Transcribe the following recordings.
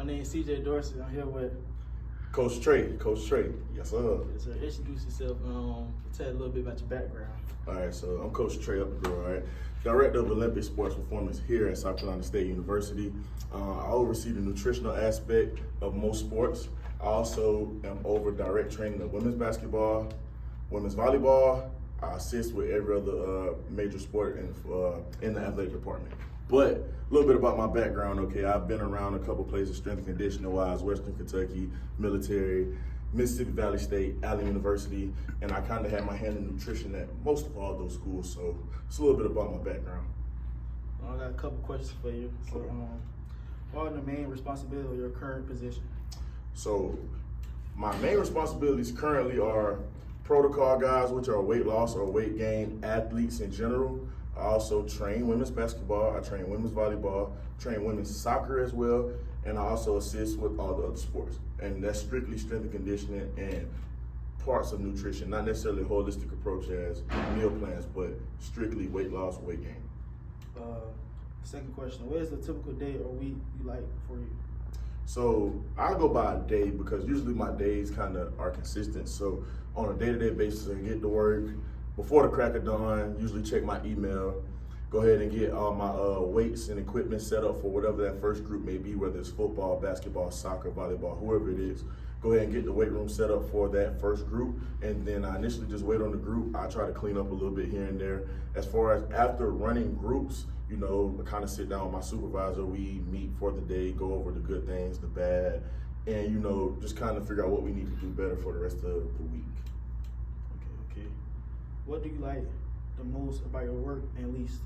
name is CJ Dorsey. I'm here with Coach Trey. Yes, sir. Yes, sir. Introduce yourself. Tell a little bit about your background. All right, so I'm Coach Trey up the door, all right? Director of Olympic Sports Performance here at South Carolina State University. I oversee the nutritional aspect of most sports. I also am over direct training of women's basketball, women's volleyball. I assist with every other major sport in the athletic department. But a little bit about my background, okay? I've been around a couple places, strength and conditioning-wise, Western Kentucky, military, Mississippi Valley State, Allen University, and I kind of had my hand in nutrition at most of all those schools, so it's a little bit about my background. I got a couple questions for you. So, what are the main responsibilities of your current position? So, my main responsibilities currently are protocol guys, which are weight loss or weight gain athletes in general. I also train women's basketball, I train women's volleyball, train women's soccer as well, and I also assist with all the other sports. And that's strictly strength and conditioning and parts of nutrition, not necessarily a holistic approach as meal plans, but strictly weight loss, weight gain. Second question, what is the typical day or week you like for you? So I go by a day because usually my days kind of are consistent. So on a day-to-day basis, I get to work before the crack of dawn, usually check my email, go ahead and get all my weights and equipment set up for whatever that first group may be, whether it's football, basketball, soccer, volleyball, whoever it is. Go ahead and get the weight room set up for that first group, and then I initially just wait on the group. I try to clean up a little bit here and there. As far as after running groups, you know, I kind of sit down with my supervisor, we meet for the day, go over the good things, the bad, and, you know, just kind of figure out what we need to do better for the rest of the week. Okay. What do you like the most about your work and least?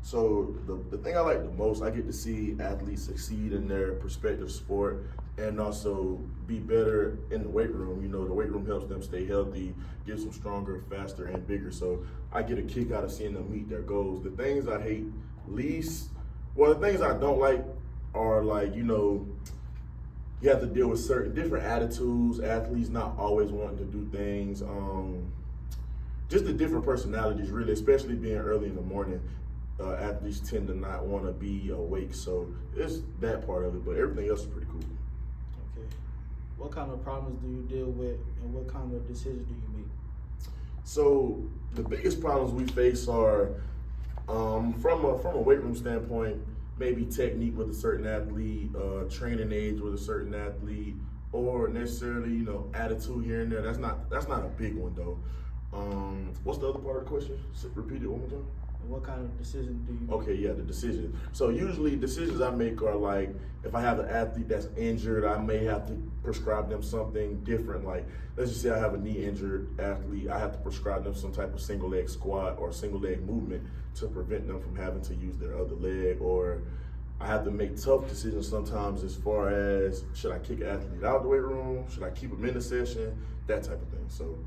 So the thing I like the most, I get to see athletes succeed in their prospective sport and also be better in the weight room. You know, the weight room helps them stay healthy, gets them stronger, faster, and bigger. So I get a kick out of seeing them meet their goals. The things I hate least, well, the things I don't like are like, you know, you have to deal with certain different attitudes, athletes not always wanting to do things, just the different personalities really, especially being early in the morning. Athletes tend to not want to be awake, so it's that part of it, but everything else is pretty cool. Okay. What kind of problems do you deal with, and what kind of decisions do you make? So the biggest problems we face are, from a weight room standpoint, maybe technique with a certain athlete, training age with a certain athlete, or necessarily, you know, attitude here and there. That's not a big one though. What's the other part of the question? Repeat it one more time. What kind of decisions do you make? Okay, yeah, the decisions. So usually decisions I make are like, if I have an athlete that's injured, I may have to prescribe them something different. Like, let's just say I have a knee injured athlete, I have to prescribe them some type of single leg squat or single leg movement to prevent them from having to use their other leg. Or I have to make tough decisions sometimes as far as, should I kick an athlete out of the weight room? Should I keep them in the session? That type of thing. So.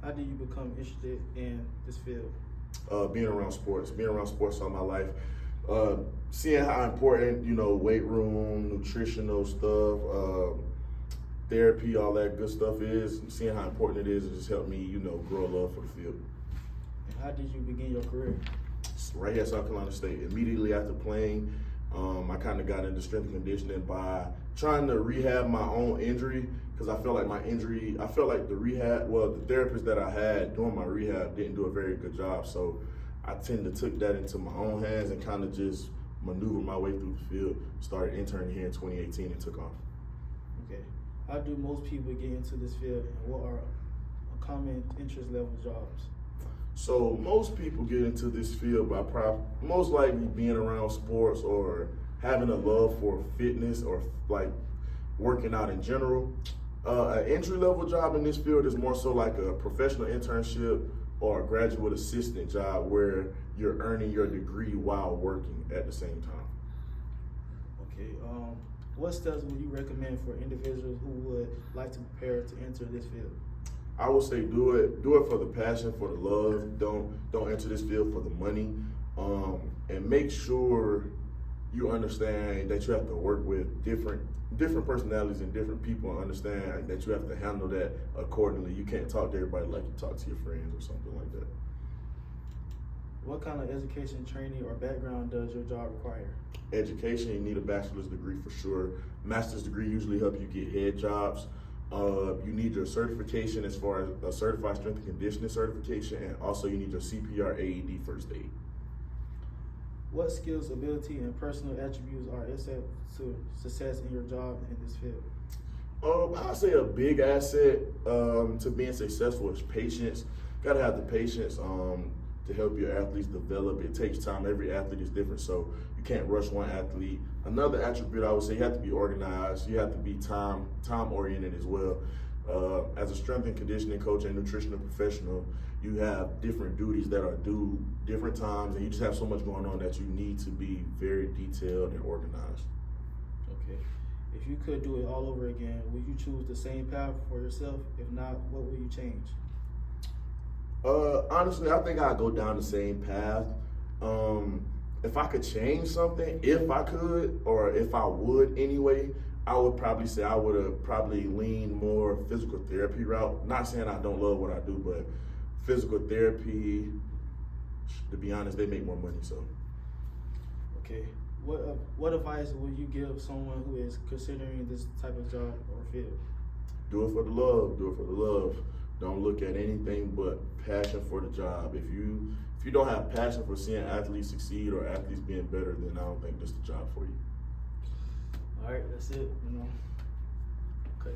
How do you become interested in this field? Being around sports all my life. Seeing how important, you know, weight room, nutritional stuff, therapy, all that good stuff is, seeing how important it is, it just helped me, you know, grow a love for the field. And how did you begin your career? Right here at South Carolina State. Immediately after playing, I kind of got into strength and conditioning by trying to rehab my own injury, because I felt like the therapist that I had doing my rehab didn't do a very good job. So I tend to took that into my own hands and kind of just maneuvered my way through the field. Started interning here in 2018 and took off. Okay. How do most people get into this field, and what are common interest level jobs? So most people get into this field by most likely being around sports or having a love for fitness or like working out in general. An entry-level job in this field is more so like a professional internship or a graduate assistant job where you're earning your degree while working at the same time. Okay. What steps would you recommend for individuals who would like to prepare to enter this field? I would say do it for the passion, for the love. Don't enter this field for the money, and make sure you understand that you have to work with different personalities and different people, and understand that you have to handle that accordingly. You can't talk to everybody like you talk to your friends or something like that. What kind of education, training, or background does your job require? Education, you need a bachelor's degree for sure. Master's degree usually help you get head jobs. You need your certification as far as a certified strength and conditioning certification, and also you need your CPR, AED, first aid. What skills, ability, and personal attributes are essential to success in your job in this field? I'd say a big asset to being successful is patience. Gotta have the patience to help your athletes develop. It takes time. Every athlete is different, so you can't rush one athlete. Another attribute I would say, you have to be organized. You have to be time oriented as well. As a strength and conditioning coach and nutritional professional, you have different duties that are due different times, and you just have so much going on that you need to be very detailed and organized. Okay. If you could do it all over again, would you choose the same path for yourself? If not, what would you change? Honestly, I think I'd go down the same path. If I could change something, if I could, or if I would anyway, I would probably say I would have probably leaned more physical therapy route. Not saying I don't love what I do, but physical therapy, to be honest, they make more money, so. Okay. What advice would you give someone who is considering this type of job or field? Do it for the love. Do it for the love. Don't look at anything but passion for the job. If you don't have passion for seeing athletes succeed or athletes being better, then I don't think this is the job for you. All right, that's it. Okay.